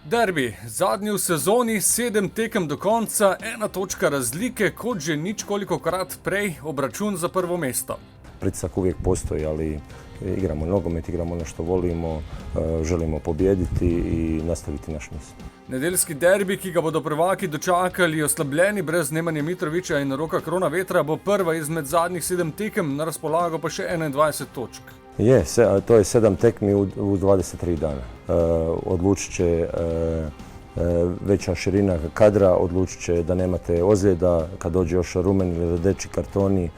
Derbi, zadnji v sezoni, 7 tekem do konca, 1 točka razlike, kot že ničkolikokrat prej, obračun za prvo mesto. Pritisak uvijek postoji, ali igramo nogomet, igramo ono što volimo, želimo pobijediti i nastaviti naš niz. Nedeljski derbi, ki ga bodo prvaki dočakali oslabljeni brez Nemanje Mitrovića in Roka Kronavetra, bo prva izmed zadnjih 7 tekem, na razpolago pa še 21 točk. To je 7 tekmi u 23 dana. Odlučit će veća širina kadra, odlučit će da nemate ozljeda, kad dođe još rumeni ili rdeči kartoni,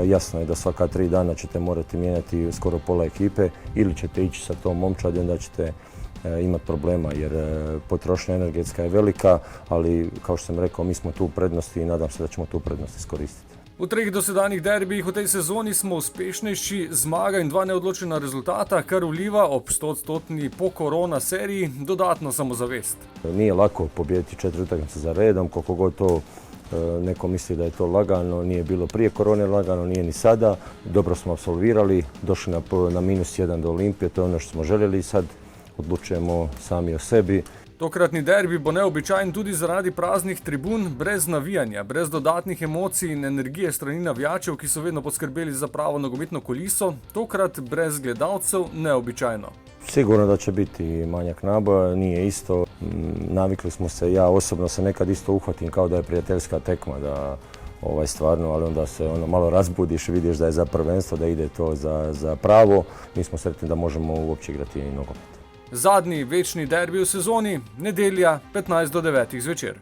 jasno je da svaka 3 dana ćete morati mijenjati skoro pola ekipe ili ćete ići sa tom momčadi, onda ćete imati problema jer potrošnja energetska je velika, ali kao što sam rekao, mi smo tu u prednosti i nadam se da ćemo tu prednost iskoristiti. V 3 dosedanjih derbijih v tej sezoni smo uspešnejši, zmaga in 2 neodločena rezultata, kar vliva ob 100% po korona seriji dodatno samozavest. Nije lako pobijediti 4 utakmice za redom, koliko god to neko misli da je to lagano, nije bilo prije korone lagano, nije ni sada. Dobro smo apsolvirali, došli na -1 do Olimpije, to je ono što smo željeli i sad odlučujemo sami o sebi. Tokratni derbi bo neobičajen tudi zaradi praznih tribun, brez navijanja, brez dodatnih emocij in energije strani navijačev, ki so vedno poskrbeli za pravo nogometno kuliso, tokrat brez gledalcev neobičajno. Sigurno da će biti manjak naboja, nije isto. Navikli smo se, ja osobno se nekad isto uhvatim kao da je prijateljska tekma, da stvarno, ali onda se malo razbudiš i vidiš da je za prvenstvo, da ide to za pravo. Mi smo sretni da možemo uopće igrati nogomet. Zadnji večni derbi v sezoni, nedelja 15 do 9 zvečer.